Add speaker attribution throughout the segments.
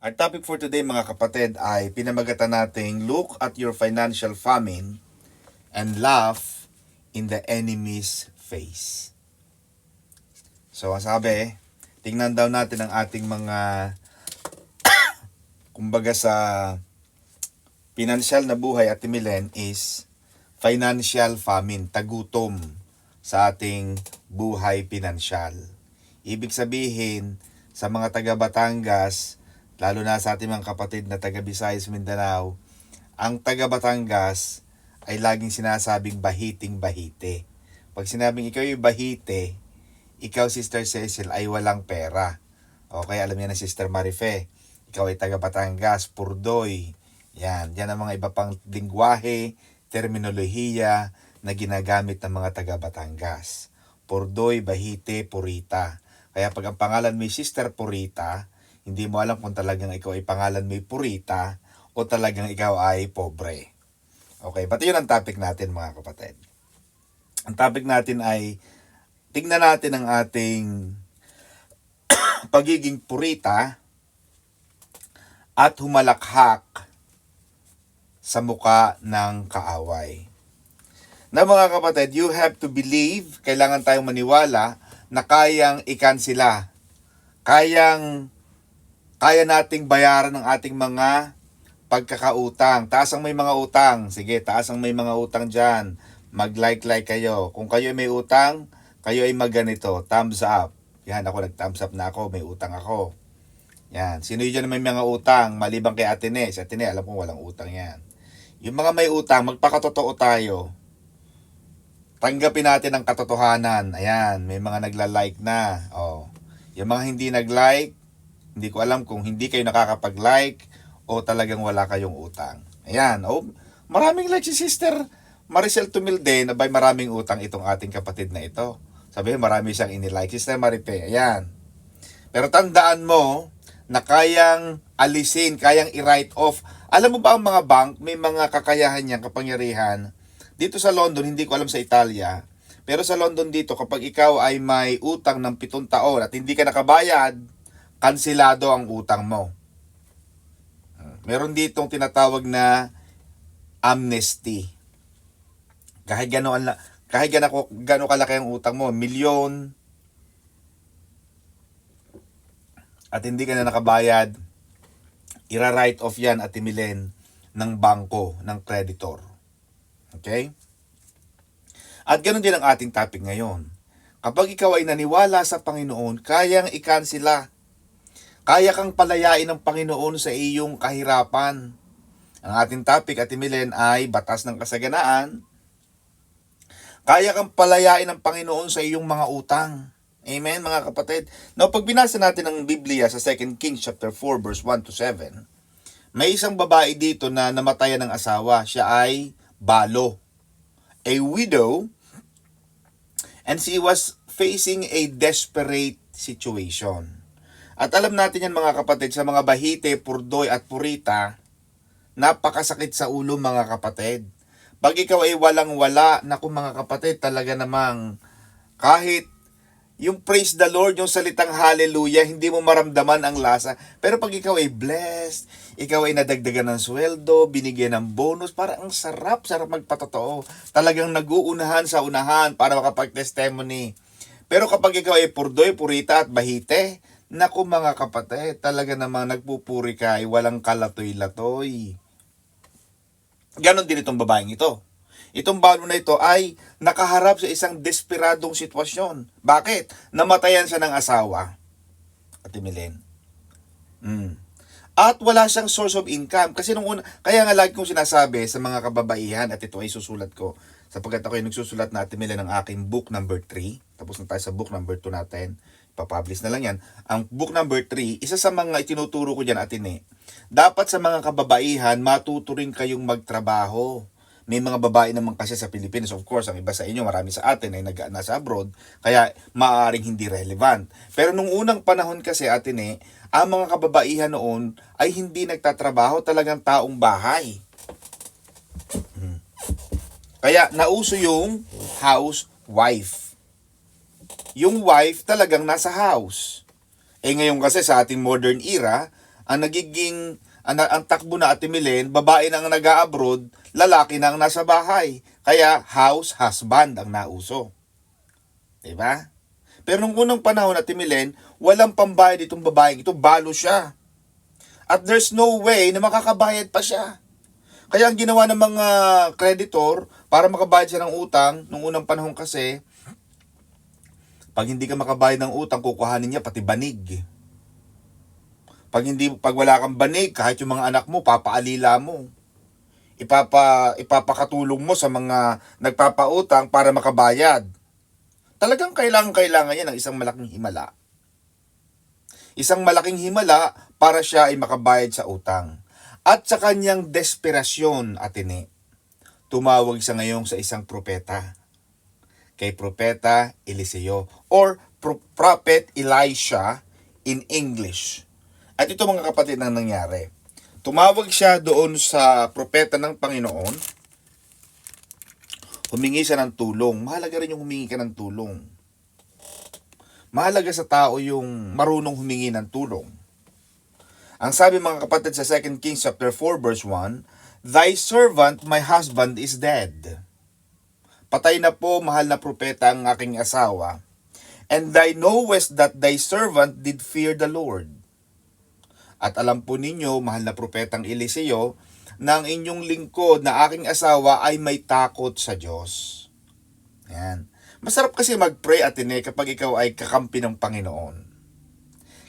Speaker 1: Our topic for today mga kapatid ay pinamagatan nating look at your financial famine and laugh in the enemy's face. So ang sabi, tingnan daw natin ang ating mga kumbaga sa financial na buhay at Milen is financial famine, tagutom sa ating buhay pinansyal. Ibig sabihin, sa mga taga Batangas, lalo na sa ating mga kapatid na taga Visayas, Mindanao, ang taga Batangas ay laging sinasabing bahiting-bahite. Pag sinabing ikaw yung bahite, ikaw, Sister Cecil, ay walang pera. Okay, alam niya na Sister Marife, ikaw ay taga Batangas, Purdoy. Yan ang mga iba pang lingwahe, terminolohiya na ginagamit ng mga taga Batangas. Purdoy, Bahite, Purita. Kaya pag ang pangalan may Sister Purita, hindi mo alam kung talagang ikaw ay pangalan may Purita o talagang ikaw ay pobre. Okay, pati yun ang topic natin mga kapatid. Ang topic natin ay tingnan natin ang ating pagiging Purita at humalakhak sa muka ng kaaway. Na mga kapatid, you have to believe, kailangan tayong maniwala na kayang ikansela. Kaya nating bayaran ang ating mga pagkakautang. Taas ang may mga utang. Sige, taas ang may mga utang dyan. Mag-like kayo. Kung kayo ay may utang, kayo ay magganito. Thumbs up. Yan, ako nag-thumbs up na ako. May utang ako. Yan. Sino yun na may mga utang? Maliban kay Atene. Si Atene, alam kong walang utang yan. Yung mga may utang, magpakatotoo tayo. Tanggapin natin ang katotohanan. Ayan, may mga nagla-like na. Oh. Yung mga hindi nag-like, hindi ko alam kung hindi kayo nakakapag-like o talagang wala kayong utang. Ayan, oh, maraming like si Sister Maricel Tumilde na by maraming utang itong ating kapatid na ito. Sabihin, marami siyang inilike. Sister Maripe, ayan. Pero tandaan mo na kayang alisin, kayang i-write off. Alam mo ba ang mga bank, may mga kakayahan niyang kapangyarihan. Dito sa London, hindi ko alam sa Italia, pero sa London dito, kapag ikaw ay may utang ng 7 taon at hindi ka nakabayad, kansilado ang utang mo. Meron ditong tinatawag na amnesty. Kahit gano'n kalaki ang utang mo, milyon, at hindi ka na nakabayad, ira-write off yan at imilen ng bangko, ng creditor. Okay? At ganoon din ang ating topic ngayon. Kapag ikaw ay naniwala sa Panginoon, kayang ikansela. Kaya kang palayain ng Panginoon sa iyong kahirapan. Ang ating topic at imilen ay batas ng kasaganaan. Kaya kang palayain ng Panginoon sa iyong mga utang. Amen, mga kapatid. Now, pag binasa natin ang Biblia sa 2 Kings chapter 4 verse 1 to 7, may isang babae dito na namatayan ng asawa. Siya ay balo, a widow, and she was facing a desperate situation. At alam natin yan mga kapatid, sa mga Bahite, Purdoy at Purita, napakasakit sa ulo mga kapatid. Pag ikaw ay walang-wala, naku mga kapatid, talaga namang kahit yung praise the Lord, yung salitang hallelujah, hindi mo maramdaman ang lasa. Pero pag ikaw ay blessed, ikaw ay nadagdagan ng sweldo, binigyan ng bonus, parang ang sarap magpatotoo. Talagang nag-uunahan sa unahan para makapag-testimony. Pero kapag ikaw ay Purdoy, Purita at Bahite, naku mga kapatid, talaga namang nagpupuri ka, ay walang kalatoy-latoy. Ganon din itong babaeng ito. Itong balo na ito ay nakaharap sa isang desperadong sitwasyon. Bakit? Namatayan siya ng asawa. Ate Milen. At wala siyang source of income. Kasi nung una, kaya nga lagi kong sinasabi sa mga kababaihan, at ito ay susulat ko, sapagkat ako ay nagsusulat na Ate Milen ng aking book number 3. Tapos na tayo sa book number 2 natin. Ipapublish na lang yan. Ang book number 3, isa sa mga itinuturo ko dyan, Ate Ne, dapat sa mga kababaihan, matuto rin kayong magtrabaho. May mga babae naman kasi sa Pilipinas, of course, ang iba sa inyo, marami sa atin ay nasa abroad, kaya maaaring hindi relevant. Pero nung unang panahon kasi, Ate Ne, ang mga kababaihan noon ay hindi nagtatrabaho, talagang taong bahay. Kaya nauso yung housewife. Yung wife talagang nasa house. Ngayon kasi sa ating modern era, ang takbo na Ate Milen, babae na ang nag-a-abroad, lalaki na ang nasa bahay. Kaya house husband ang nauso. Diba? Pero nung unang panahon Ate Milen, walang pambayad itong babaeng ito, balo siya. At there's no way na makakabayad pa siya. Kaya ang ginawa ng mga creditor para makabayad siya ng utang, nung unang panahon kasi, pag hindi ka makabayad ng utang, kukuhanin niya pati banig. Pag wala kang banig, kahit yung mga anak mo, papaalila mo. Ipapakatulong mo sa mga nagpapautang para makabayad. Talagang kailangan yan ng isang malaking himala. Isang malaking himala para siya ay makabayad sa utang. At sa kanyang desperasyon, Atene, tumawag siya ngayon sa isang propeta. Kay Propeta Eliseo or Prophet Elisha in English. At ito mga kapatid ang nangyari. Tumawag siya doon sa propeta ng Panginoon. Humingi siya ng tulong. Mahalaga rin yung humingi ka ng tulong. Mahalaga sa tao yung marunong humingi ng tulong. Ang sabi mga kapatid sa 2 Kings chapter 4 verse 1, "Thy servant, my husband, is dead. Patay na po, mahal na propeta, ang aking asawa. And thou knowest that thy servant did fear the Lord." At alam po ninyo, mahal na propetang Eliseo, na ang inyong lingkod na aking asawa ay may takot sa Diyos. Yan. Masarap kasi mag-pray, Atene, kapag ikaw ay kakampi ng Panginoon.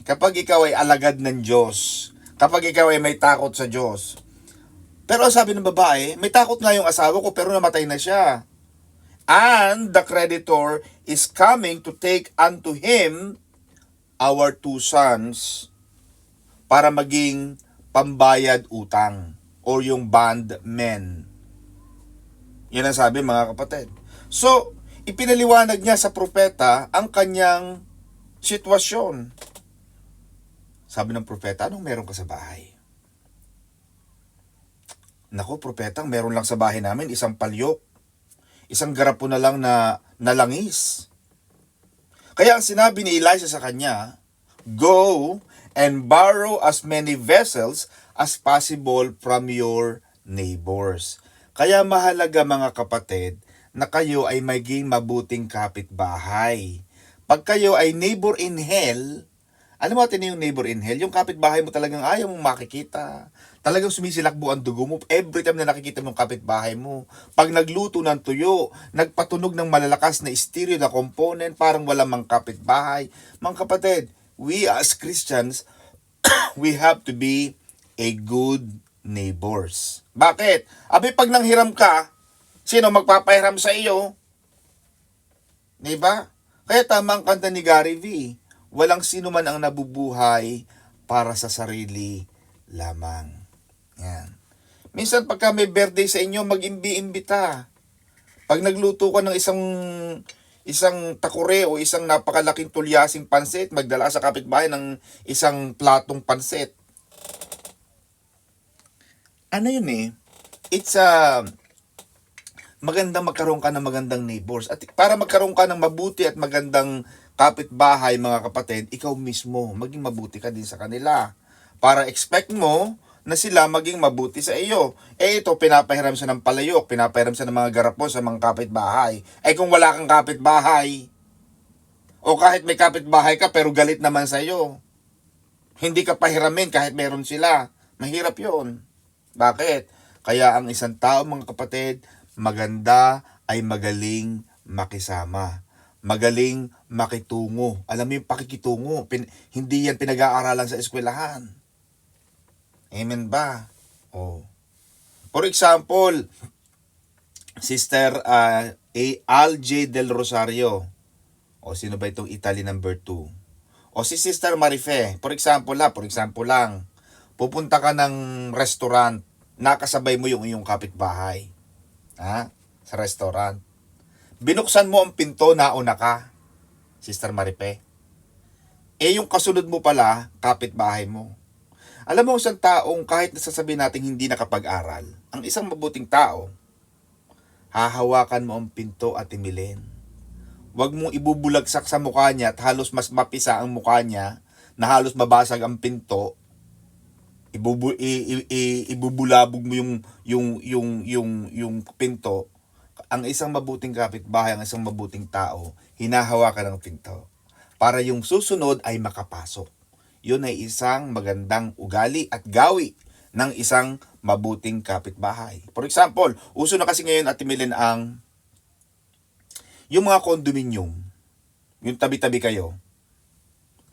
Speaker 1: Kapag ikaw ay alagad ng Diyos. Kapag ikaw ay may takot sa Diyos. Pero sabi ng babae, may takot nga yung asawa ko pero namatay na siya. And the creditor is coming to take unto him our 2 sons para maging pambayad utang or yung bondmen. Yan ang sabi mga kapatid. So, ipinaliwanag niya sa propeta ang kanyang sitwasyon. Sabi ng propeta, anong meron ka sa bahay? Naku, propeta, meron lang sa bahay namin isang palyok. Isang garapon na lang na nalangis. Kaya ang sinabi ni Elisha sa kanya, "Go and borrow as many vessels as possible from your neighbors." Kaya mahalaga mga kapatid na kayo ay maging mabuting kapitbahay. Pag kayo ay neighbor in hell, alam mo natin yung neighbor in hell, yung kapitbahay mo talagang ayaw mong makikita. Talagang sumisilakbo ang dugo mo every time na nakikita mo yung kapitbahay mo. Pag nagluto ng tuyo, nagpatunog ng malalakas na stereo na component, parang walang mang kapitbahay. Mga kapatid, we as Christians, we have to be a good neighbors. Bakit? Abi, pag nanghiram ka, sino magpapahiram sa iyo? Diba? Kaya tama ang kanta ni Gary V. Walang sino man ang nabubuhay para sa sarili lamang. Yan. Minsan pagka may birthday sa inyo, mag-imbi-imbita. Pag nagluto ka ng isang takure o isang napakalaking tulyasing pansit, magdala sa kapitbahay ng isang platong pansit. Ano yun eh? It's magandang magkaroon ka ng magandang neighbors. At para magkaroon ka ng mabuti at magandang kapitbahay, mga kapatid, ikaw mismo, maging mabuti ka din sa kanila. Para expect mo na sila maging mabuti sa iyo. Ito, pinapahiram siya ng palayok, pinapahiram siya ng mga garapon sa mga kapitbahay. Kung wala kang kapitbahay, o kahit may kapitbahay ka pero galit naman sa iyo, hindi ka pahiramin kahit meron sila. Mahirap yon. Bakit? Kaya ang isang tao, mga kapatid, maganda ay magaling makisama. Magaling makitungo. Alam mo yung pakikitungo, hindi yan pinag-aaralan sa eskwelahan. Amen ba? Oh. For example, Sister Alj del Rosario. O sino ba itong Italy number 2? O si Sister Marife. For example lang. Pupunta ka ng restaurant, nakasabay mo yung iyong kapitbahay. Sa restaurant. Binuksan mo ang pinto, nauna ka, Sister Marife. Yung kasunod mo pala, kapitbahay mo. Alam mo, isang taong kahit nasasabihin natin hindi nakapag-aral, ang isang mabuting tao, hahawakan mo ang pinto at Milen. Huwag mong ibubulagsak sa mukha niya at halos mas mapisa ang mukha niya na halos mabasag ang pinto ibubulabog mo yung pinto. Ang isang mabuting kapitbahay, ang isang mabuting tao, hinahawakan ng pinto para yung susunod ay makapasok. Yun ay isang magandang ugali at gawi ng isang mabuting kapitbahay. For example, uso na kasi ngayon at Milen ang yung mga condominium, yung tabi-tabi kayo.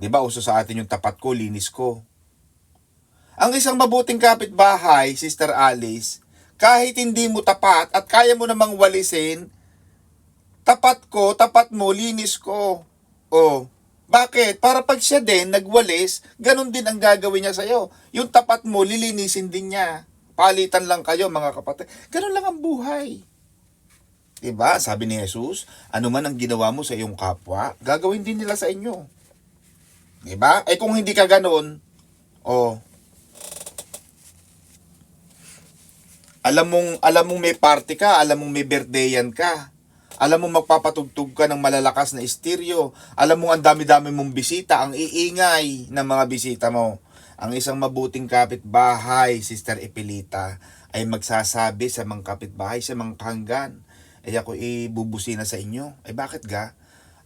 Speaker 1: 'Di ba uso sa atin yung tapat ko, linis ko. Ang isang mabuting kapitbahay, Sister Alice, kahit hindi mo tapat at kaya mo namang walisin, tapat ko, tapat mo, linis ko. Oh, bakit? Para pag siya din nagwalis, ganun din ang gagawin niya sa'yo. Yung tapat mo, lilinisin din niya. Palitan lang kayo, mga kapatid. Ganun lang ang buhay. Diba? Sabi ni Jesus, ano man ang ginawa mo sa iyong kapwa, gagawin din nila sa inyo. Diba? Eh kung hindi ka ganun, oh, alam mong may party ka, alam mong may birthdayan ka. Alam mo magpapatugtog ka ng malalakas na estéreo. Alam mo ang dami-dami mong bisita, ang iingay ng mga bisita mo. Ang isang mabuting kapitbahay, Sister Epilita, ay magsasabi sa mga kapitbahay, sa mga kahanggan, ay ako ibubusina sa inyo. Ay bakit ga?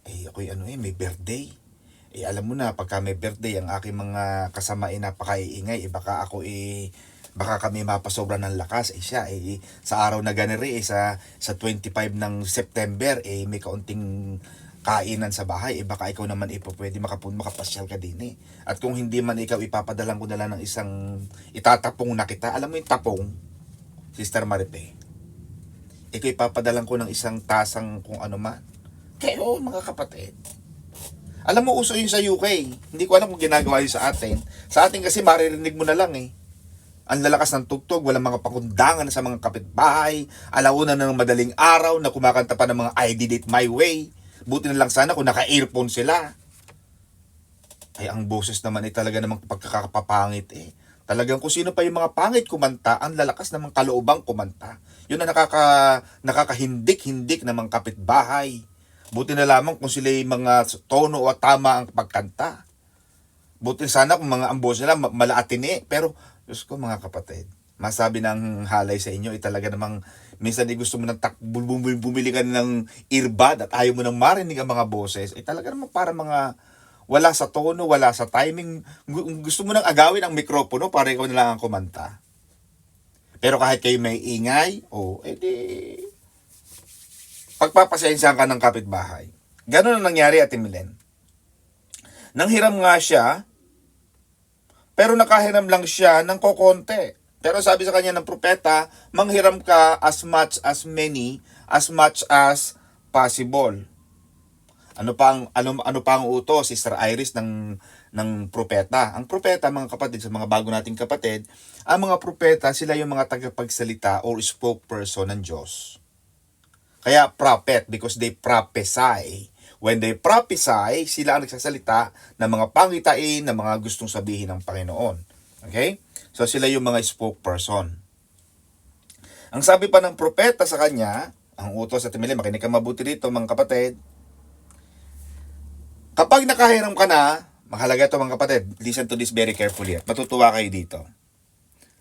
Speaker 1: Ay ako may birthday. Eh alam mo na, pagka may birthday, ang aking mga kasamain napakaiingay, baka kami mapasobra ng lakas. Siya sa araw na ganiri sa 25 ng September may kaunting kainan sa bahay, baka ikaw naman pwede makapasyal ka din At kung hindi man ikaw, ipapadalan ko na lang ng isang itatapong na kita. Alam mo yung tapong, Sister Maripe, ikaw ipapadalan ko ng isang tasang kung ano man. Kayo mga kapatid, alam mo uso yun sa UK. Hindi ko alam kung ginagawa yun sa atin. Sa atin kasi maririnig mo na lang ang lalakas ng tugtog, walang mga pakundangan sa mga kapitbahay, alauna na ng madaling araw na kumakanta pa ng mga I Did It My Way. Buti na lang sana kung naka-earphone sila. Ay ang boses naman talaga namang pagkakapapangit Talagang kung sino pa yung mga pangit kumanta, ang lalakas namang kaloobang kumanta. Yun na nakakahindik-hindik ng mga kapitbahay. Buti na lamang kung sila yung mga tono o tama ang pagkanta. Buti sana kung mga ambos nila malaatini, pero Diyos ko mga kapatid, masabi ng halay sa inyo, talaga namang minsan gusto mo nang bumili ka ng earbud at ayaw mo nang marinig ang mga boses, talaga namang para mga wala sa tono, wala sa timing, gusto mo nang agawin ang mikropono para ikaw na lang ang kumanta. Pero kahit kayo may ingay, pagpapasensyahan ka ng kapitbahay. Ganun ang nangyari, Ate Milen. Nanghiram nga siya, pero nakahiram lang siya ng kokonte. Pero sabi sa kanya ng propeta, manghiram ka as much as possible. Ano pa ang utos, Sister Iris, ng propeta? Ang propeta, mga kapatid, sa mga bago nating kapatid, ang mga propeta, sila yung mga tagapagsalita or spokesperson ng Diyos. Kaya prophet, because they prophesy. When they prophesy, sila ang nagsasalita ng mga pangitain, ng mga gustong sabihin ng Panginoon. Okay? So sila yung mga spokesperson. Ang sabi pa ng propeta sa kanya, ang utos sa Timili, makinig ka mabuti dito mga kapatid. Kapag nakahiram ka na, mahalaga ito mga kapatid, listen to this very carefully at matutuwa kayo dito.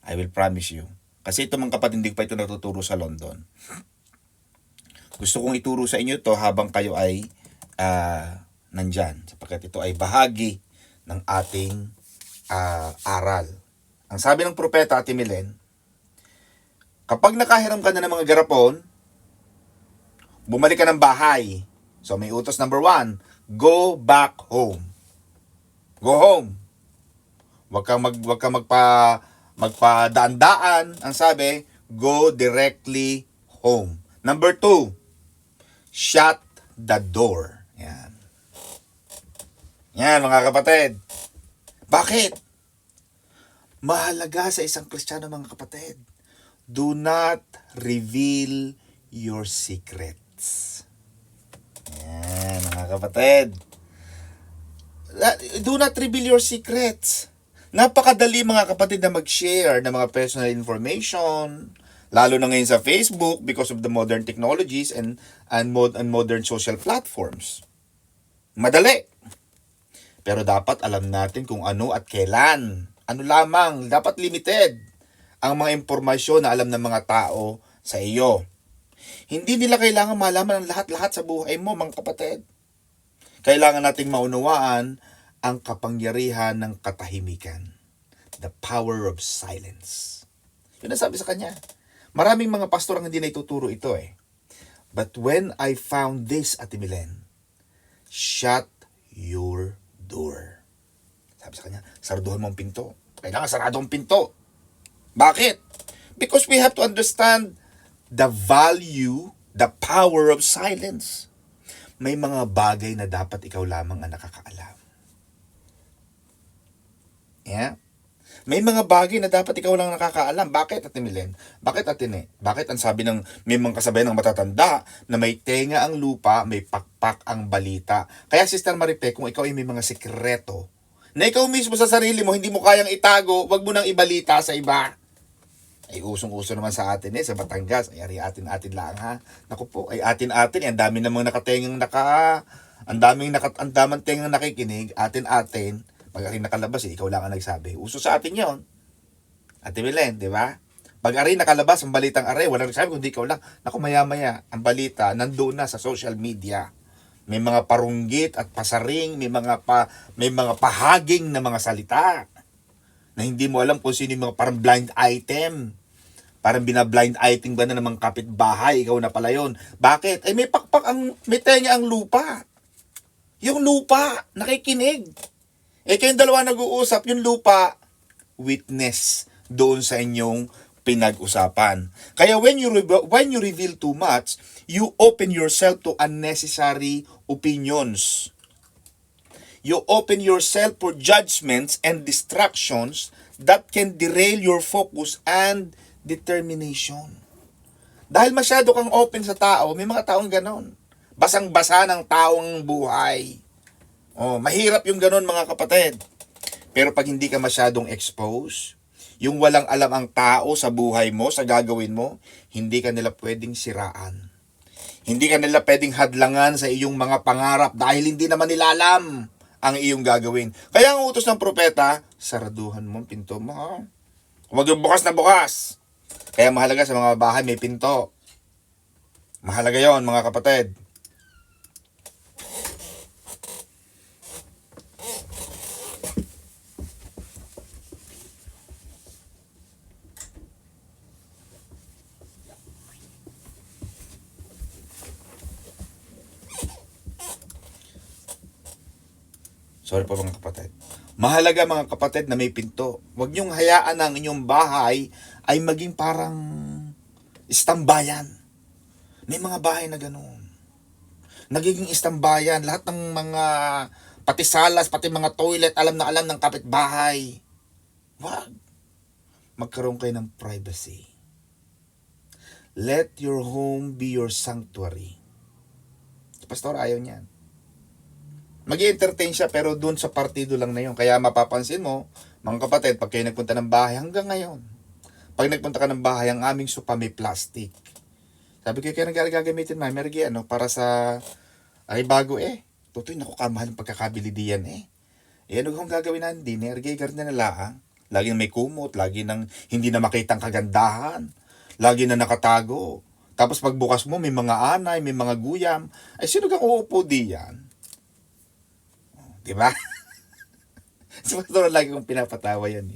Speaker 1: I will promise you. Kasi ito mga kapatid, hindi ko pa ito natuturo sa London. Gusto kong ituro sa inyo to habang kayo ay nandyan, sapagkat ito ay bahagi ng ating aral. Ang sabi ng propeta, Ate Milen, kapag nakahiram ka na ng mga garapon, bumalik ka ng bahay. So may utos number 1, go back home. Go home. Huwag kang magpadaan-daan. Ang sabi, go directly home. Number 2, shut the door. Yan mga kapatid. Bakit? Mahalaga sa isang Kristiyano mga kapatid. Do not reveal your secrets. Yan mga kapatid. Do not reveal your secrets. Napakadali mga kapatid na mag-share ng mga personal information. Lalo na ngayon sa Facebook because of the modern technologies and modern social platforms. Madali. Pero dapat alam natin kung ano at kailan Ano lamang, dapat limited ang mga impormasyon na alam ng mga tao sa iyo. Hindi nila kailangan malaman ang lahat-lahat sa buhay mo, mga kapatid. Kailangan nating maunawaan ang kapangyarihan ng katahimikan. The power of silence. Yun ang sabi sa kanya. Maraming mga pastor ang hindi na ituturo ito eh. But when I found this, Ate Milen, shut your door. Sabi sa kanya, sarduhan mo ang pinto. Kailangan sarado ang pinto. Bakit? Because we have to understand the value, the power of silence. May mga bagay na dapat ikaw lamang ang nakakaalam. Yeah? May mga bagay na dapat ikaw lang nakakaalam. Bakit, Ate Milen? Bakit, Ate Ne? Bakit ang sabi ng may mga kasabayan ng matatanda na may tenga ang lupa, may pakpak ang balita? Kaya, Sister Maripe, kung ikaw ay may mga sikreto na ikaw mismo sa sarili mo, hindi mo kayang itago, wag mo nang ibalita sa iba. Ay usong-uso naman sa atin sa Batangas. Ay ari atin-atin lang ha. Naku po, ay atin-atin. Ang dami namang nakatengang ang daming tengang nakikinig, atin-atin. Pag ari nakalabas, ikaw lang ang nagsabi. Uso sa atin 'yon. Ate Milen, di ba? Pag ari nakalabas ang balitang ari, walang nagsabi kundi ikaw lang. Naku, maya-maya, ang balita nandoon na sa social media. May mga parunggit at pasaring, may mga pahaging na mga salita na hindi mo alam kung sino yung mga parang blind item. Parang bina-blind item ba na ng mga kapitbahay, ikaw na pala yun. Bakit? Ay may may tenga ang lupa. Yung lupa, nakikinig. Kayong dalawa nag-uusap, yung lupa, witness doon sa inyong pinag-usapan. Kaya when you reveal too much, you open yourself to unnecessary opinions. You open yourself for judgments and distractions that can derail your focus and determination. Dahil masyado kang open sa tao, may mga taong ganon. Basang-basa ng taong buhay. Mahirap yung ganon, mga kapatid. Pero pag hindi ka masyadong expose, yung walang alam ang tao sa buhay mo, sa gagawin mo, hindi ka nila pwedeng siraan. Hindi ka nila pwedeng hadlangan sa iyong mga pangarap dahil hindi naman nila alam ang iyong gagawin. Kaya ang utos ng propeta, saraduhan mo ang pinto mo. Ha? Huwag yung bukas na bukas. Kaya mahalaga sa mga bahay may pinto. Mahalaga yon, mga kapatid. Sorry po mga kapatid. Mahalaga mga kapatid na may pinto. Huwag niyong hayaan ang inyong bahay ay maging parang istambayan. May mga bahay na ganoon. Nagiging istambayan. Lahat ng mga pati salas, pati mga toilet, alam na alam ng kapitbahay. Wag. Magkaroon kayo ng privacy. Let your home be your sanctuary. Pastor, ayaw niyan. Mag-i-entertain siya pero doon sa partido lang na yun. Kaya mapapansin mo, mga kapatid, pag kayo nagpunta ng bahay hanggang ngayon, pag nagpunta ka ng bahay, ang aming sopa may plastic. Sabi ko, kaya nagagamitin ma'am, mergi para sa, ay bago Tutoy, naku, kamahal ng pagkakabili diyan ano kung gagawin natin din, mergi garden na laang. Lagi may kumot, lagi nang hindi na makitang kagandahan, lagi na nakatago. Tapos pagbukas mo, may mga anay, may mga guyam. Ay, sino kang uupo diyan? Diba? So, lagi kong pinapatawa yan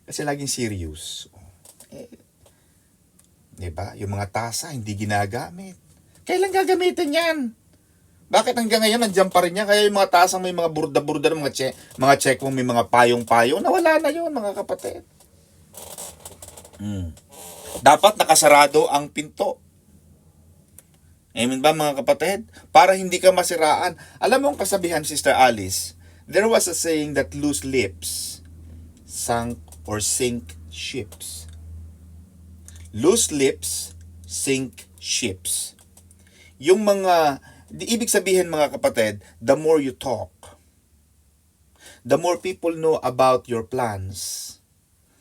Speaker 1: Kasi laging serious. Diba? Yung mga tasa, hindi ginagamit. Kailan gagamitin yan? Bakit hanggang ngayon, nandiyan pa rin yan? Kaya yung mga tasang may mga burda-burda ng mga check mo, may mga payong-payong, nawala na yun, mga kapatid. Dapat nakasarado ang pinto. Amen ba, mga kapatid? Para hindi ka masiraan. Alam mo ang kasabihan, Sister Alice, there was a saying that loose lips sink ships. Loose lips sink ships. Yung ibig sabihin, mga kapatid, the more you talk, the more people know about your plans,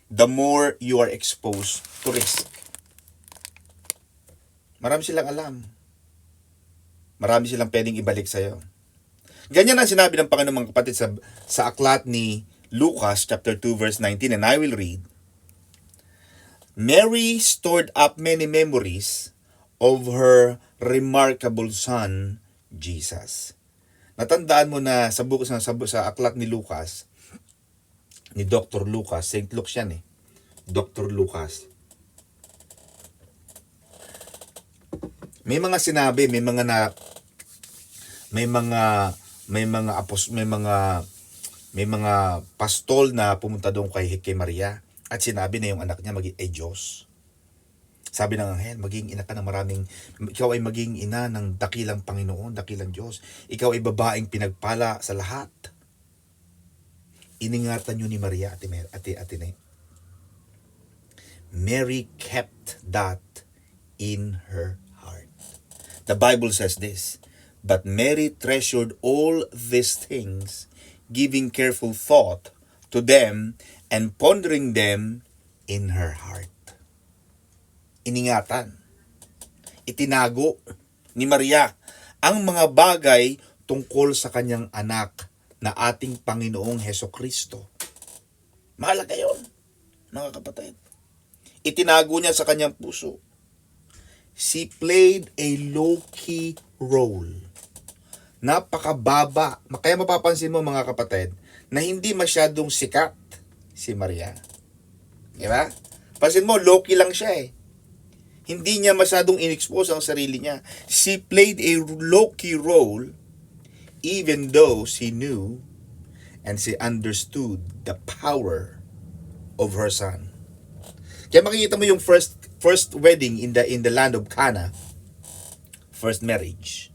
Speaker 1: the more you are exposed to risk. Marami silang alam. Marami silang pwedeng ibalik sa'yo. Ganyan ang sinabi ng Panginoon, mga kapatid, sa aklat ni Lucas chapter 2 verse 19, and I will read. Mary stored up many memories of her remarkable son, Jesus. Natandaan mo na sa aklat ni Lucas, ni Dr. Lucas, St. Luke yan eh. Dr. Lucas. May mga sinabi, may mga pastol na pumunta doon kay Maria at sinabi na yung anak niya maging Diyos. Sabi ng anghel, maging ina ka ng ikaw ay maging ina ng dakilang Panginoon, dakilang Diyos. Ikaw ay babaeng pinagpala sa lahat. Iningatan niyo ni Maria, ate. Mary kept that in her heart. The Bible says this, but Mary treasured all these things, giving careful thought to them and pondering them in her heart. Iningatan, itinago ni Maria ang mga bagay tungkol sa kanyang anak na ating Panginoong Hesukristo. Mahalaga yun, mga kapatid. Itinago niya sa kanyang puso. She played a low-key role. Napakababa. Kaya mapapansin mo mga kapatid, na hindi masyadong sikat si Maria. Diba? Pansin mo, low-key lang siya eh. Hindi niya masyadong in-expose ang sarili niya. She played a low-key role even though she knew and she understood the power of her son. Kaya makikita mo yung first wedding in the land of Cana, first marriage.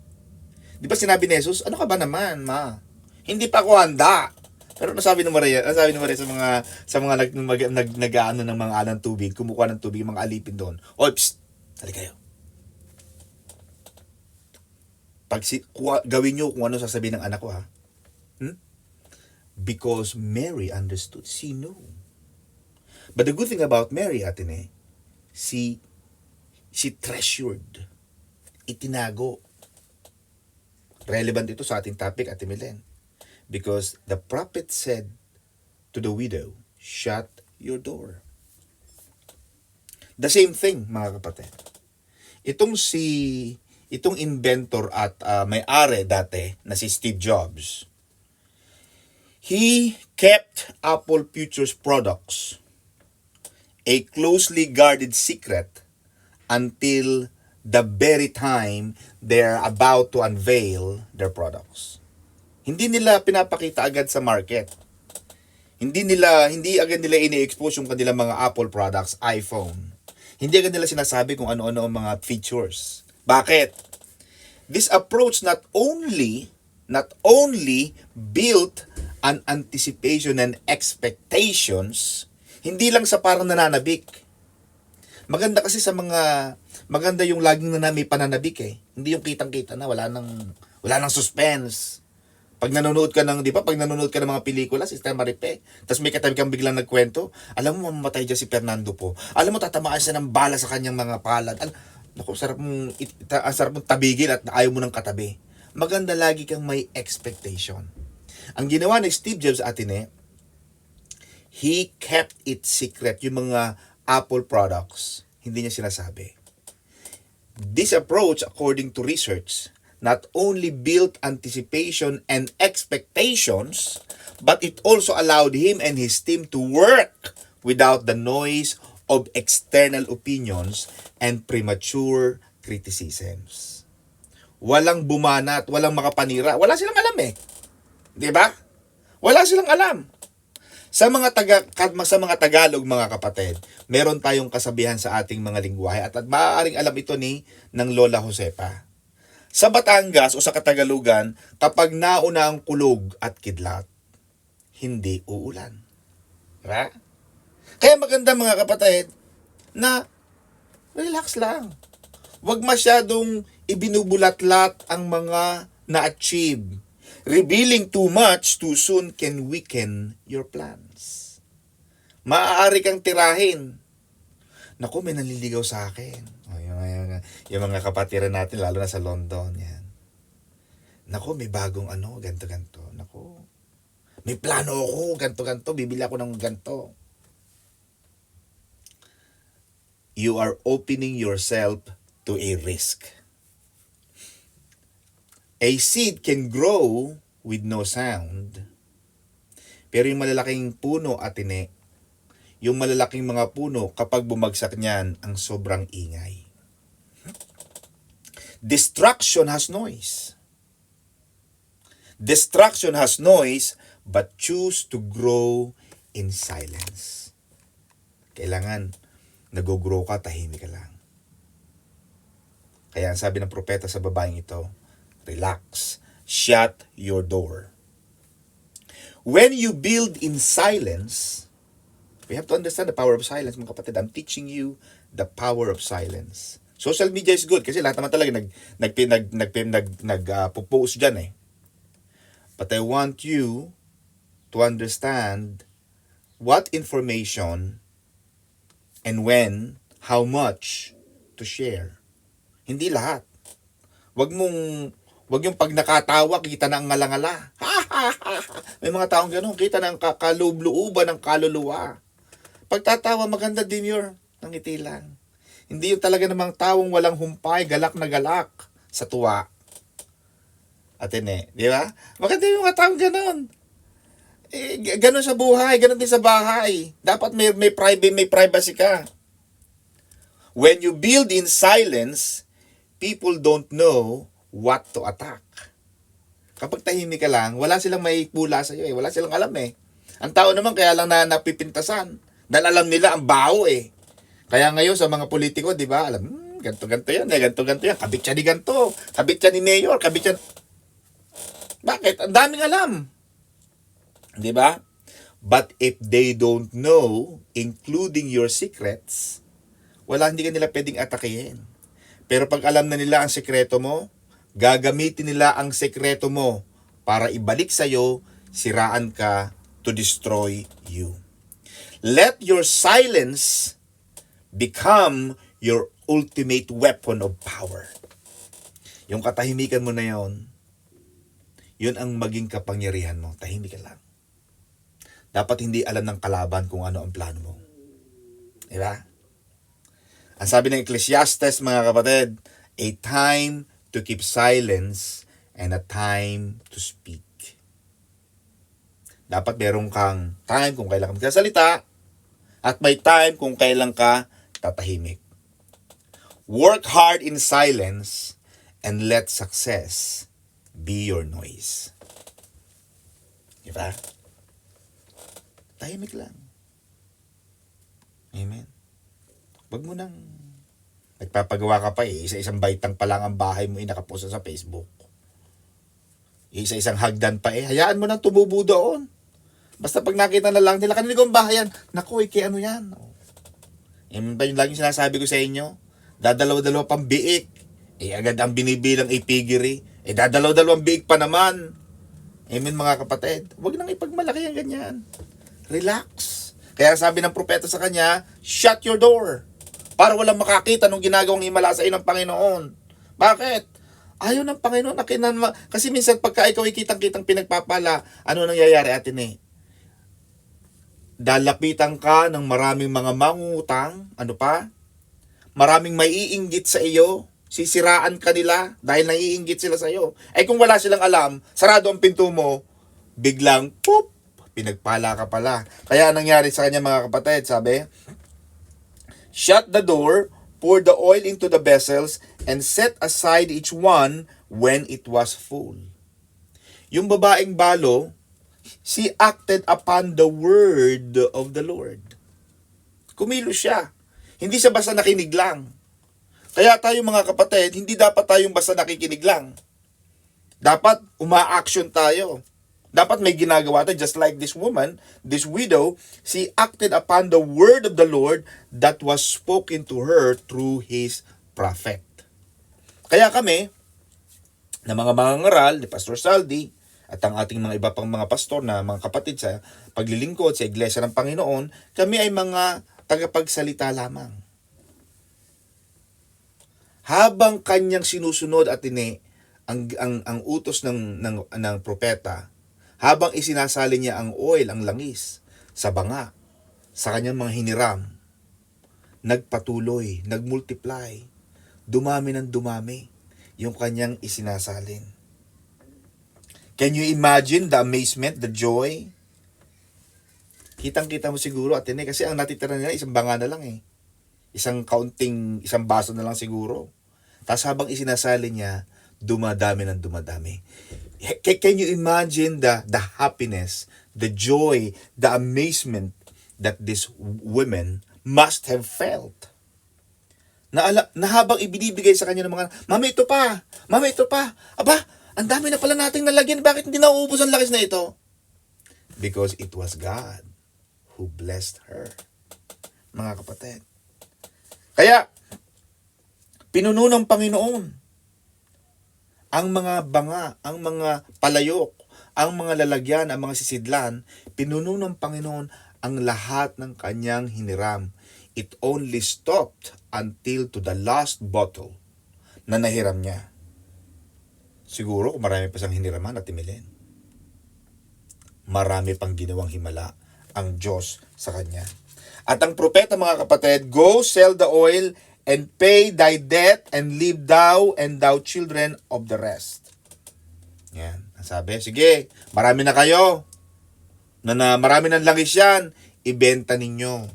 Speaker 1: Di ba sinabi ni Jesus, ano ka ba naman, ma? Hindi pa ako handa. Pero nasabi ni Maria sa mga nag-aano ng mga alang tubig, kumukuha ng tubig, mga alipin doon. Oy, psst, hali kayo. Gawin nyo kung ano sasabihin ng anak ko, ha? Because Mary understood. She knew. But the good thing about Mary, atine, she treasured. Itinago. Relevant ito sa ating topic, Ate Milen. Because the prophet said to the widow, shut your door. The same thing, mga kapatid. Itong inventor at may-ari dati na si Steve Jobs, he kept Apple Pictures products a closely guarded secret until the very time they're about to unveil their products. Hindi nila pinapakita agad sa market. Hindi agad nila ini-expose yung kanilang mga Apple products, iPhone. Hindi agad nila sinasabi kung ano-ano ang mga features. Bakit? This approach not only built an anticipation and expectations, hindi lang sa parang nananabik. Maganda kasi maganda yung laging may pananabik eh. Hindi yung kitang-kita na wala nang suspense. Pag nanonood ka ng mga pelikula, Sister Maripe, tapos may katabi kang biglang nagkwento, alam mo mamamatay dyan si Fernando po. Alam mo tatamaan siya ng bala sa kanyang mga palad. Naku, sarap mong tabigin at ayaw mo ng katabi. Maganda lagi kang may expectation. Ang ginawa ni Steve Jobs atine, he kept it secret, yung mga Apple products, hindi niya sinasabi. This approach, according to research, not only built anticipation and expectations, but it also allowed him and his team to work without the noise of external opinions and premature criticisms. Walang bumanat, walang makapanira. Wala silang alam eh. 'Di ba? Wala silang alam. Sa mga Tagalog, mga kapatid, meron tayong kasabihan sa ating mga lingwahe at maaaring alam ito ng Lola Josepa. Sa Batangas o sa Katagalugan, kapag nauna ang kulog at kidlat, hindi uulan. Diba? Kaya maganda mga kapatid na relax lang. Huwag masyadong ibinubulatlat ang mga na-achieve. Revealing too much too soon can weaken your plans. Maaari kang tirahin. Naku, may nanliligaw sa akin. Yung mga kapatiran natin, lalo na sa London. Yan. Naku, may bagong ganto. Naku, May plano ako, ganto-ganto, bibili ako ng ganto. You are opening yourself to a risk. A seed can grow with no sound. Pero yung malalaking puno, Atine, yung malalaking mga puno, kapag bumagsak niyan, ang sobrang ingay. Destruction has noise. Destruction has noise, but choose to grow in silence. Kailangan, nag-grow ka, tahimik ka lang. Kaya ang sabi ng propeta sa babaeng ito, relax, shut your door. When you build in silence, we have to understand the power of silence, mga kapatid. I'm teaching you the power of silence. Social media is good kasi lahat naman talaga nagpo-post diyan eh. But I want you to understand what information and when, how much to share. Hindi lahat. Wag yung pag nakatawa, kita na ang ngalangala. May mga taong gano'n, kita na ang kaloob-looban ng kaluluwa. Pagtatawa, maganda din yun, ngiti lang. Hindi yung talaga namang tawong walang humpay, galak na galak sa tuwa. Atene, di ba? Maganda yung mga taong gano'n. Gano'n sa buhay, gano'n din sa bahay. Dapat may privacy ka. When you build in silence, people don't know what to attack. Kapag tahimik ka lang, wala silang may pula sa iyo eh. Wala silang alam eh. Ang tao naman kaya lang na napipintasan. Dahil alam nila ang baho eh. Kaya ngayon sa mga politiko, di ba, alam, ganto-ganto yan, ganto-ganto yan. Kabit siya ni ganto, kabit siya ni mayor, kabit siya. Bakit? Ang daming alam. Di ba? But if they don't know, including your secrets, hindi ka nila pwedeng atakihin. Pero pag alam na nila ang sekreto mo, gagamitin nila ang sekreto mo para ibalik sa'yo, siraan ka, to destroy you. Let your silence become your ultimate weapon of power. Yung katahimikan mo na yun ang maging kapangyarihan mo. Tahimik ka lang. Dapat hindi alam ng kalaban kung ano ang plano mo. Diba? Ang sabi ng Ecclesiastes, mga kapatid, a time to keep silence and a time to speak. Dapat meron kang time kung kailan ka magsasalita at may time kung kailan ka tatahimik. Work hard in silence and let success be your noise. Diba? Tahimik lang. Amen. Wag mo nang nagpapagawa ka pa eh. Isa-isang baitang pa lang ang bahay mo nakapost sa Facebook. Isa-isang hagdan pa eh. Hayaan mo nang tumubo doon. Basta pag nakita na lang nila, kanina kong bahayan. Naku, ano yan? Yan ba yung laging sinasabi ko sa inyo? Dadalaw-dalawa pang biik. Agad ang binibilang piggery. Dadalaw-dalawang biik pa naman. Amen, mga kapatid. Huwag nang ipagmalaki ang ganyan. Relax. Kaya sabi ng propeta sa kanya, shut your door. Para walang makakita nung ginagawang himala sa iyo ng Panginoon. Bakit? Ayaw ng Panginoon. Kasi minsan pagka ikaw kitang-kitang pinagpapala, ano nangyayari atin eh? Dalapitan ka ng maraming mga mangungutang, maraming maiinggit sa iyo, sisiraan ka nila dahil naiinggit sila sa iyo. Kung wala silang alam, sarado ang pinto mo, biglang, poop, pinagpala ka pala. Kaya nangyari sa kanya mga kapatid, sabi, shut the door, pour the oil into the vessels, and set aside each one when it was full. Yung babaeng balo, she acted upon the word of the Lord. Kumilos siya. Hindi siya basta nakinig lang. Kaya tayo mga kapatid, hindi dapat tayong basta nakikinig lang. Dapat uma-action tayo. Dapat may ginagawa tayo. Just like this woman, this widow, she acted upon the word of the Lord that was spoken to her through his prophet. Kaya kami, na mga mangangaral, ni Pastor Saldi, at ang ating mga iba pang mga pastor na mga kapatid sa paglilingkod sa Iglesia ng Panginoon, kami ay mga tagapagsalita lamang. Habang kanyang sinusunod at ang utos ng propeta, habang isinasali niya ang oil, ang langis, sa banga, sa kanyang mga hiniram, nagpatuloy, nagmultiply, dumami ng dumami yung kanyang isinasalin. Can you imagine the amazement, the joy? Kitang-kita mo siguro, Atene, kasi ang natitira nila isang banga na lang eh. Isang baso na lang siguro. Tapos habang isinasali niya, dumadami ng dumadami. Can you imagine the happiness, the joy, the amazement that these women must have felt? Na habang ibinibigay sa kanya ng mga, Mami, ito pa! Mami, ito pa! Aba, ang dami na pala nating nalagyan. Bakit hindi nauubos ang lakas na ito? Because it was God who blessed her. Mga kapatid. Kaya, pinuno ng Panginoon ang mga banga, ang mga palayok, ang mga lalagyan, ang mga sisidlan, pinuno ng Panginoon ang lahat ng kanyang hiniram. It only stopped until to the last bottle na nahiram niya. Siguro kung marami pa siyang hiniraman at timilin, marami pang ginawang himala ang Diyos sa kanya. At ang propeta, mga kapatid, go sell the oil and pay thy debt and leave thou and thou children of the rest. Yan. Sabi, sige, marami na kayo. Marami ng langis yan. Ibenta ninyo.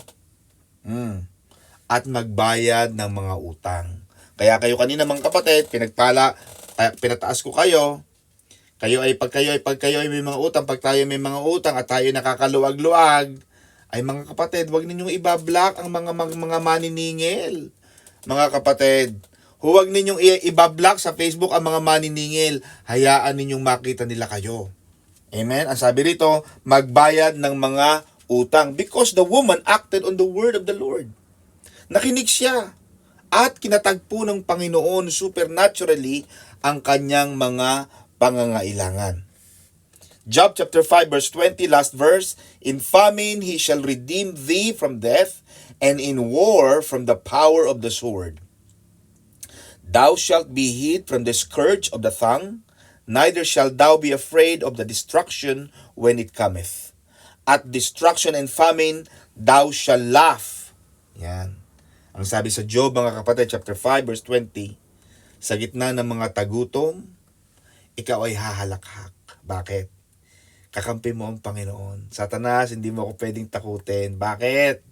Speaker 1: At magbayad ng mga utang. Kaya kayo kanina, mga kapatid, pinataas ko kayo. Pag kayo ay may mga utang, pag tayo may mga utang at tayo nakakaluwag-luwag, ay mga kapatid, wag ninyong ibablock ang mga maniningil. Mga kapatid, huwag ninyong ibablock sa Facebook ang mga maniningil. Hayaan ninyong makita nila kayo. Amen? Ang sabi rito, magbayad ng mga utang. Because the woman acted on the word of the Lord. Nakinig siya. At kinatagpo ng Panginoon supernaturally ang kanyang mga pangangailangan. Job chapter 5 verse 20, last verse, in famine he shall redeem thee from death, and in war from the power of the sword. Thou shalt be hid from the scourge of the tongue, neither shalt thou be afraid of the destruction when it cometh. At destruction and famine thou shalt laugh. Yan. Ang sabi sa Job, mga kapatid, chapter 5 verse 20, sa gitna ng mga tagutom, ikaw ay hahalakhak. Bakit? Kakampi mo ang Panginoon. Satanas, hindi mo ako pwedeng takutin. Bakit?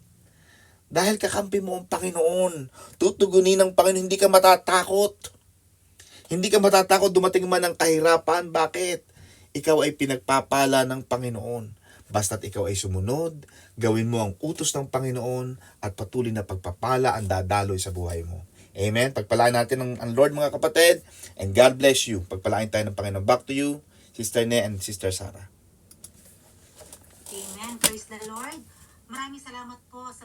Speaker 1: Dahil kakampi mo ang Panginoon. Tutugunin ng Panginoon, hindi ka matatakot. Hindi ka matatakot dumating man ang kahirapan. Bakit? Ikaw ay pinagpapala ng Panginoon. Basta't ikaw ay sumunod, gawin mo ang utos ng Panginoon at patuloy na pagpapala ang dadaloy sa buhay mo. Amen? Pagpalaan natin ang Lord, mga kapatid, and God bless you. Pagpalain tayo ng Panginoon. Back to you, Sister Ne and Sister Sarah.
Speaker 2: Amen. Praise the Lord. Maraming salamat po sa